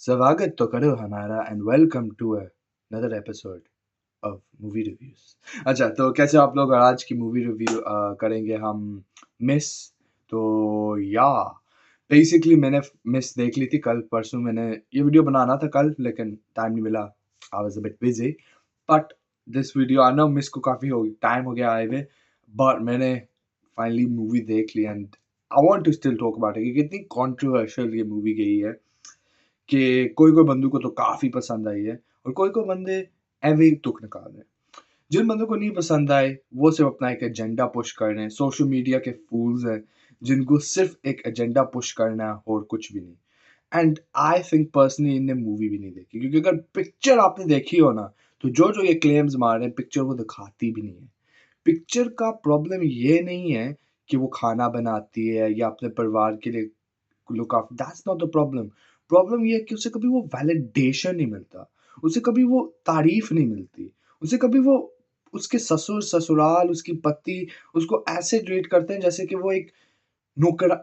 स्वागत तो करो हमारा and welcome to another episode of movie reviews. अच्छा, तो कैसे आप लोग? आज की मूवी रिव्यू करेंगे हम मिस। तो या बेसिकली मैंने मिस देख ली थी कल परसों। मैंने ये वीडियो बनाना था कल लेकिन टाइम नहीं मिला। I was a bit busy but this video I know miss को काफ़ी हो टाइम हो गया आए हुए, बट मैंने फाइनली मूवी देख ली and I want to still talk about it कि कितनी कंट्रोवर्शियल ये मूवी गई है कि कोई-कोई बंदों को तो काफ़ी पसंद आई है और कोई-कोई बंदे ऐवे ही तुक निकाल रहे हैं। जिन बंदों को नहीं पसंद आए, वो सिर्फ़ अपना एक एजेंडा पुश कर रहे हैं। सोशल मीडिया के फूल्स हैं, जिनको सिर्फ़ एक एजेंडा पुश करना है और कुछ भी नहीं। एंड आई थिंक पर्सनली इनने मूवी भी नहीं देखी, क्योंकि अगर पिक्चर आपने देखी हो ना, तो जो-जो ये क्लेम्स मार रहे हैं, पिक्चर वो दिखाती भी नहीं है। पिक्चर का प्रॉब्लम ये नहीं है कि वो खाना बनाती है या अपने परिवार के लिए look after, that's not the problem. Problem ये है कि उसे कभी वो वैलिडेशन नहीं मिलता, उसे कभी वो तारीफ नहीं मिलती, उसे कभी वो उसके ससुर ससुराल, उसकी पति उसको ऐसे ट्रीट करते हैं जैसे कि वो एक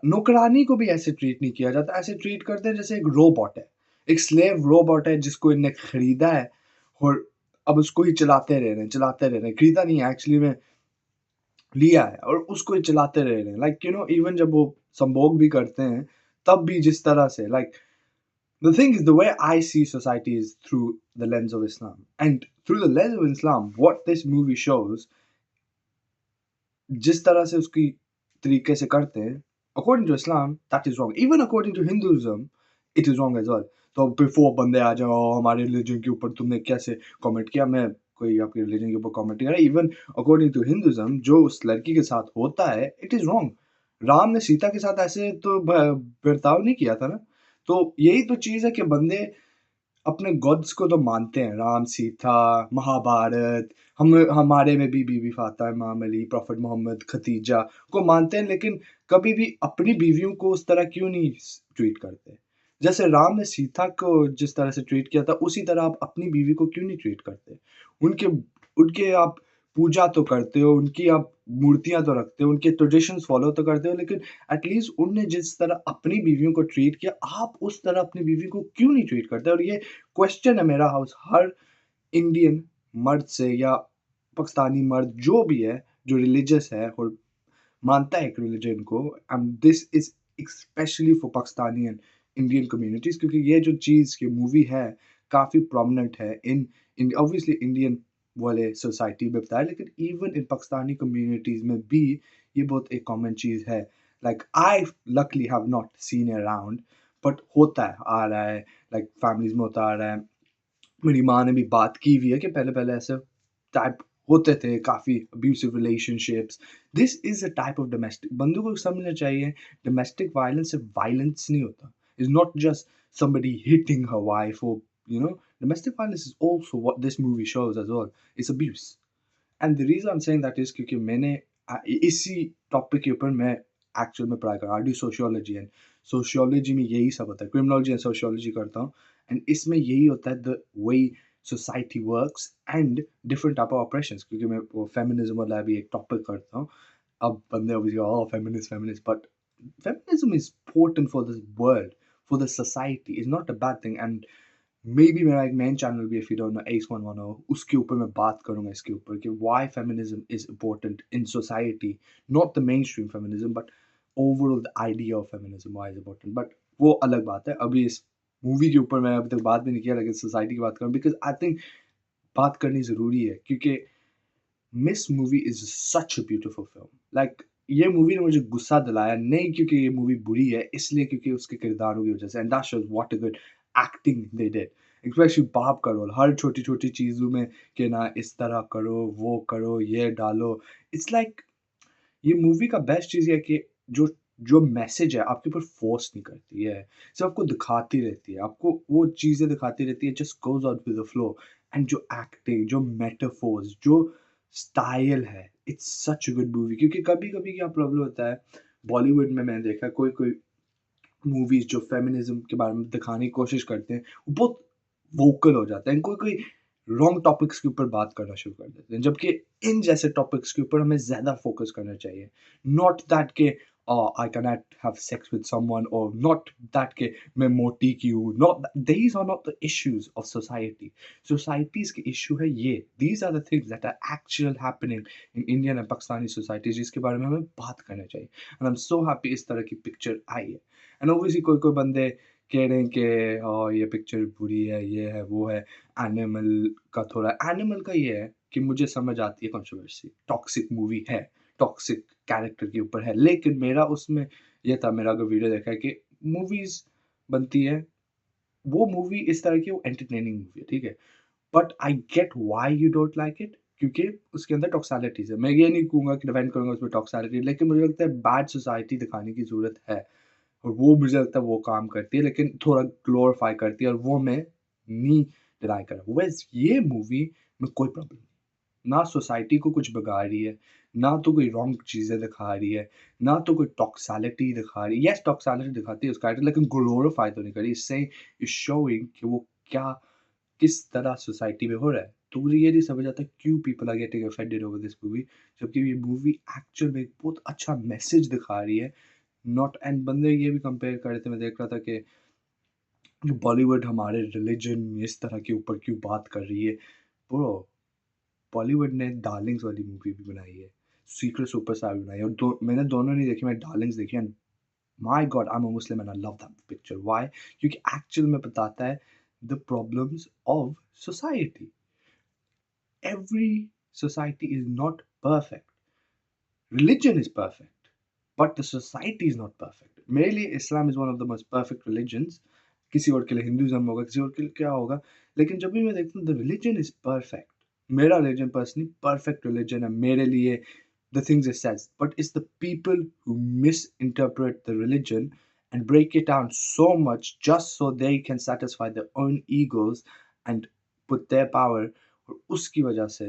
नौकरानी को भी ऐसे ट्रीट नहीं किया जाता। ऐसे ट्रीट करते हैं जैसे एक रोबोट है, एक स्लेव रोबोट है जिसको इनने खरीदा है और अब उसको ही चलाते रह रहे हैं। खरीदा नहीं है, एक्चुअली में लिया है और उसको ही चलाते रह रहे हैं। लाइक यू नो, इवन जब वो संभोग भी करते हैं, तब भी जिस तरह से like the thing is, the way I see society is through the lens of Islam. And through the lens of Islam, what this movie shows, जिस तरह से उसकी तरीके से करते हैं, according to Islam, that is wrong. Even according to Hinduism, it is wrong as well. तो before बंदे आ जाओ हमारे रिलीजन के ऊपर तुमने कैसे कमेंट किया, मैं कोई आपके रिलीजन के ऊपर कमेंट नहीं कर रहा। इवन अकॉर्डिंग टू हिंदुइज्म, जो उस लड़की के साथ होता है, इट इज रॉन्ग। राम ने सीता के साथ ऐसे तो बर्ताव नहीं किया था ना। तो यही तो चीज है कि बंदे अपने गॉड्स को तो मानते हैं, राम, सीता, महाभारत, हम हमारे में भी बीबी फातिमा, इमाम अली, प्रॉफेट मोहम्मद, खदीजा को मानते हैं, लेकिन कभी भी अपनी बीवियों को उस तरह क्यों नहीं ट्रीट करते? जैसे राम ने सीता को जिस तरह से ट्रीट किया था, उसी तरह आप अपनी बीवी को क्यों नहीं ट्रीट करते? उनके उनके आप पूजा तो करते हो, उनकी आप मूर्तियाँ तो रखते हो, उनके ट्रेडिशंस फॉलो तो करते हो, लेकिन एटलीस्ट उनने जिस तरह अपनी बीवियों को ट्रीट किया, आप उस तरह अपनी बीवी को क्यों नहीं ट्रीट करते? और ये क्वेश्चन है मेरा हाउस हर इंडियन मर्द से या पाकिस्तानी मर्द जो भी है, जो रिलीजियस है और मानता है एक रिलीजन को, and this is specially for Pakistani and Indian communities, क्योंकि ये जो चीज़ ये मूवी है, काफ़ी प्रोमिनेंट है इन ऑब्वियसली इंडियन वाले सोसाइटी में बताया, लेकिन इवन इन पाकिस्तानी कम्युनिटीज़ में भी ये बहुत एक कॉमन चीज़ है। Like I luckily have not seen it around, but होता है, आ रहा है, लाइक फैमिलीज़ में होता आ रहा है। मेरी माँ ने भी बात की हुई है कि पहले-पहले ऐसे टाइप होते थे, काफ़ी abusive relationships. This is a type of domestic, बंदों को समझना चाहिए, डोमेस्टिक वायलेंस सिर्फ वायलेंस नहीं होता। It's not just somebody hitting her wife or, you know, domestic violence is also what this movie shows as well. It's abuse. And the reason I am saying that is क्योंकि मैंने इसी topic के ऊपर मैं actual में पढ़ाई कर रहा हूँ। I do sociology and sociology में यही सब होता है। क्रिमिनोलॉजी एंड सोशियोलॉजी करता हूँ एंड इसमें यही होता है, the way society works and different type of operations, क्योंकि मैं वो फेमिनिज्म वाला भी एक टॉपिक करता हूँ। अब बंदे obviously oh feminist feminist, but feminism is important for this world, for the society, is not a bad thing. And may be मेरा एक मेन चैनल भी, if you don't know, S 110, उसके ऊपर मैं बात करूँगा इसके ऊपर कि why feminism is important in society, not the mainstream feminism but overall the idea of feminism why is important. But वो अलग बात है। अभी इस मूवी के ऊपर मैं अभी तक बात भी नहीं किया, लेकिन सोसाइटी की बात करूँ बिकॉज़ आई थिंक बात करनी ज़रूरी है, क्योंकि miss movie is such a beautiful film. Like ये मूवी ने मुझे गुस्सा दिलाया, नहीं क्योंकि ये मूवी बुरी है, इसलिए क्योंकि उसके किरदारों की वज़ह से, and that shows what a good acting they did. Specially बाप का रोल, हर छोटी-छोटी चीज़ों में कि ना इस तरह करो, वो करो, ये डालो। इट्स लाइक ये मूवी का बेस्ट चीज़ ये है कि जो जो मैसेज है आपके ऊपर फ़ोर्स नहीं करती है, सिर्फ़ आपको दिखाती रहती है, आपको वो चीज़ें दिखाती रहती है, just goes out with the flow. And जो एक्टिंग, जो मेटाफोर्स, जो स्टाइल है, it's such a good movie. क्योंकि कभी-कभी क्या प्रॉब्लम होता है, बॉलीवुड में मैंने देखा है कोई-कोई मूवीज़ जो फेमिनिज़्म के बारे में दिखाने की कोशिश करते हैं, वो बहुत वोकल हो जाते हैं। कोई-कोई रॉन्ग टॉपिक्स के ऊपर बात करना शुरू कर देते हैं, जबकि इन जैसे टॉपिक्स के ऊपर हमें ज़्यादा फ़ोकस करना चाहिए। नॉट दैट कि I cannot have sex with someone, or not that के मैं मोटी क्यों, not these are not the issues of society. Societies के issue है ये, these are the things that are actual happening in Indian and Pakistani societies जिसके बारे में हमें बात करना चाहिए, and I'm so happy इस तरह की picture आई है. And obviously कोई कोई बंदे कह रहे हैं कि ये पिक्चर बुरी है, ये है वो है. एनिमल का ये है कि मुझे समझ आती है कंट्रोवर्सी, टॉक्सिक मूवी है, टॉक्सिक कैरेक्टर के ऊपर है, लेकिन मेरा उसमें ये था, मेरा अगर वीडियो देखा है कि मूवीज बनती है, वो मूवी इस तरह की वो एंटरटेनिंग मूवी है, ठीक है, but I get why you don't like it, क्योंकि उसके अंदर टॉक्सिलिटीज है. मैं ये नहीं कहूंगा कि डिफेंड करूंगा उसमें टॉक्सिलिटी, लेकिन मुझे लगता है बैड सोसाइटी दिखाने की जरूरत है, और वो मुझे लगता है वो काम करती है, लेकिन थोड़ा ग्लोरीफाई करती है, और वो मैं नहीं डिनाई कर रहा. वैसे ये मूवी में कोई प्रॉब्लम, ना सोसाइटी को कुछ बिगाड़ रही है, ना तो कोई रॉन्ग चीज़ें दिखा रही है, ना तो कोई टॉक्सिलिटी दिखा रही है. येस, टॉक्सिलिटी दिखाती है उस कैरेक्टर, लेकिन ग्लोरीफाई तो नहीं करी. इससे इज शोइंग कि वो क्या, किस तरह सोसाइटी में हो रहा है. तो मुझे ये नहीं समझ आता क्यों people are getting offended over this movie, जबकि ये मूवी एक्चुअल में एक बहुत अच्छा मैसेज दिखा रही है. नॉट, एंड बंदे ये भी कंपेयर कर रहे थे, मैं देख रहा था कि बॉलीवुड हमारे रिलीजन इस तरह के ऊपर क्यों बात कर रही है. ब्रो, बॉलीवुड ने डार्लिंग्स वाली मूवी भी बनाई है, सीक्रेट सुपरस्टार भी बनाई है, और मैंने दोनों नहीं देखी, मैं डार्लिंग्स देखी, and my god, I am a Muslim and I love that picture. Why? क्योंकि एक्चुअल में बताता है the problems of society. Every society is not perfect. Religion is perfect, but the society is not perfect. मेरे लिए Islam is one of the most perfect religions. किसी और के लिए हिंदुइज्म होगा, किसी और के लिए क्या होगा, लेकिन जब भी मैं देखता हूँ द रिलीजन इज परफेक्ट, मेरा रिलीजन पर्सनली परफेक्ट रिलीजन है मेरे लिए, the things it says, but it's the people who misinterpret the religion and break it down so much just so they can satisfy their own egos and put their power, और उसकी वजह से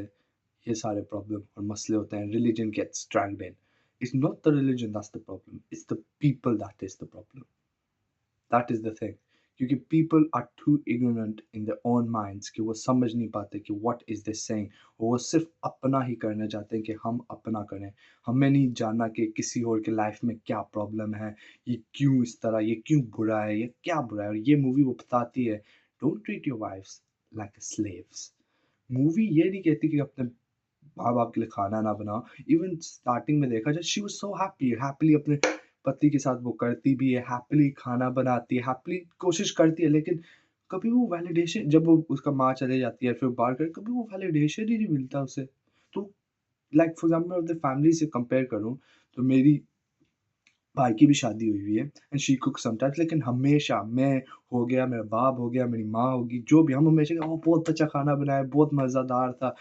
ये सारे problem और मसले होते हैं. Religion gets dragged in. It's not the religion that's the problem, it's the people that is the problem. That is the thing. क्योंकि people are too ignorant in their own minds कि वो समझ नहीं पाते कि what is this saying. वो सिर्फ अपना ही करना चाहते हैं कि हम अपना करें. हमें नहीं जानना कि किसी और के लाइफ में क्या प्रॉब्लम है, ये क्यों इस तरह, ये क्यों बुरा है, ये क्या बुरा है. और ये मूवी वो बताती है, don't treat your wifes like slaves. Movie ये नहीं कहती कि अपने माँ बाप के लिए खाना ना बनाओ. इवन स्टार्टिंग में देखा जाए, शी वाज सो हैप्पली अपने पति के साथ वो करती भी है, हैप्पीली खाना बनाती है, हैप्पीली कोशिश करती है, लेकिन कभी वो वैलिडेशन, जब वो उसका माँ चले जाती है फिर बाहर कर, कभी वो वैलिडेशन ही नहीं मिलता उसे. तो लाइक फॉर एग्जांपल अपने फैमिली से कंपेयर करूँ, तो मेरी भाई की भी शादी हुई है, एंड शी कुक समटाइम्स, लेकिन हमेशा मैं हो गया, मेरा बाप हो गया, मेरी माँ होगी, जो भी, हम हमेशा ओह बहुत अच्छा खाना बनाया, बहुत मज़ेदार था.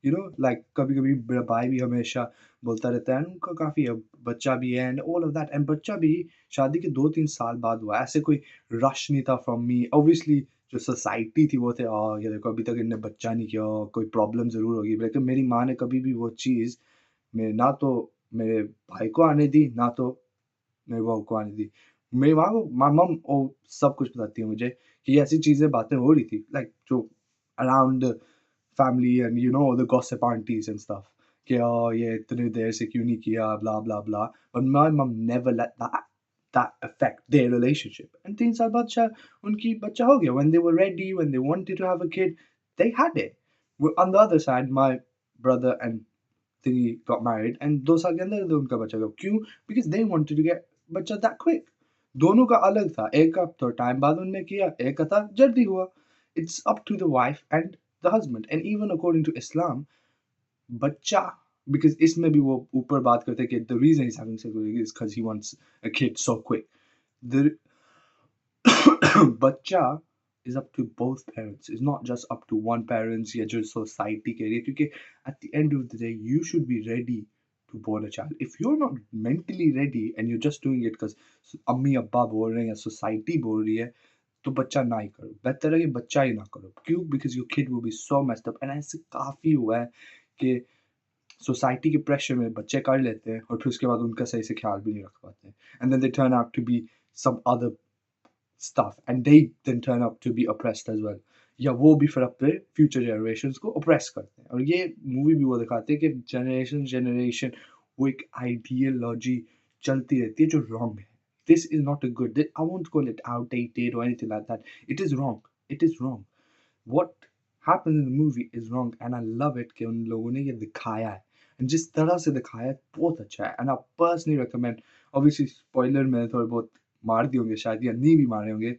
लाइक कभी-कभी मेरा भाई भी हमेशा बोलता रहता है, उनका काफ़ी बच्चा भी है and all of that, and बच्चा भी शादी के 2-3 साल बाद हुआ. ऐसे कोई रश नहीं था फ्रॉम मी. ऑब्वियसली जो सोसाइटी थी वो थे, ये देखो अभी तक इन्होंने बच्चा नहीं किया, कोई प्रॉब्लम ज़रूर होगी. लेकिन मेरी माँ ने कभी भी वो चीज़ में ना तो मेरे भाई को आने दी, ना तो मेरी बहू को आने दी. मेरी माँ को, माँ मम वो सब कुछ बताती है मुझे कि ऐसी चीज़ें बातें हो रही थी, लाइक जो around family and the gossip aunties and stuff, कि ये इतनी देर से क्यों नहीं किया, blah blah blah. But my mum never let that affect their relationship. And 3 साल बाद शायद उनकी बच्चा हो गया. When they were ready, when they wanted to have a kid, they had it. On the other side my brother and thingy got married, and 2 साल के अंदर उनका बच्चा हुआ. क्यों? Because they wanted to get बच्चा that quick. दोनों का अलग था. एक का तो टाइम बाद उन्होंने किया, एक का था जल्दी हुआ. It's up to the wife and the husband. And even according to Islam, बच्चा, because इसमें भी वो ऊपर बात करते हैं कि the reason he's having sex with you is because he wants a kid so quick. The बच्चा is up to both parents. It's not just up to one parent या जो society कह रही है, क्योंकि at the end of the day you should be ready to born a child. If you're not mentally ready and you're just doing it because अम्मी अब्बा बोल रहे हैं या society बोल रही है, तो बच्चा ना ही करो. बेहतर है कि बच्चा ही ना करो. क्यों? Because your kid will be so messed up. And ऐसे काफ़ी हुआ है कि सोसाइटी के प्रेशर में बच्चे कर लेते हैं और फिर उसके बाद उनका सही से ख्याल भी नहीं रख पाते हैं. And then they turn out to be some other stuff, and they then turn up to be oppressed as well. या वो भी फिर अपने फ्यूचर जनरेशंस को ऑप्रेस करते हैं. और ये मूवी भी वो दिखाते हैं कि जनरेशन वो एक आइडियोलॉजी चलती रहती है जो wrong है. This is not a good. I won't call it outdated or anything like that. It is wrong. It is wrong. What happens in the movie is wrong, and I love it कि उन लोगों ने ये दिखाया है. And जिस तरह से दिखाया है बहुत अच्छा है. And I personally recommend. Obviously spoiler मैंने थोड़े बहुत मार दिए होंगे शायद या नहीं भी मारे होंगे.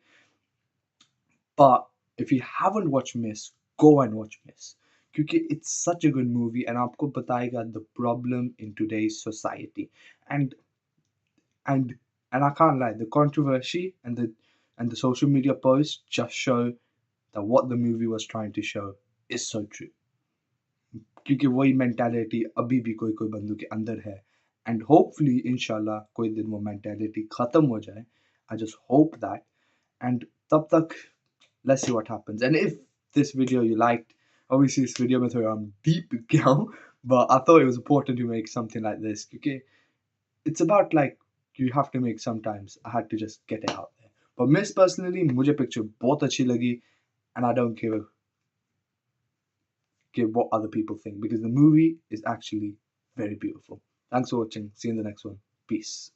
But if you haven't watched Miss, go and watch Miss. क्योंकि it's such a good movie and आपको बताएगा the problem in today's society. And and and I can't lie, the controversy and the social media posts just show that what the movie was trying to show is so true. क्योंकि वही mentality अभी भी कोई कोई बंदों के अंदर है. एंड होपफुली इंशाल्लाह कोई दिन वो मेंटालिटी खत्म हो जाए. I just hope that. And तब तक let's see what happens. And if this video you liked, obviously this video में थोड़ा हम deep गया हूँ, but I thought it was important to make something like this क्योंकि it's about like you have to make sometimes. I had to just get it out there. But Miss personally मुझे picture बहुत अच्छी लगी and I don't care what other people think because the movie is actually very beautiful. Thanks for watching. See you in the next one. Peace.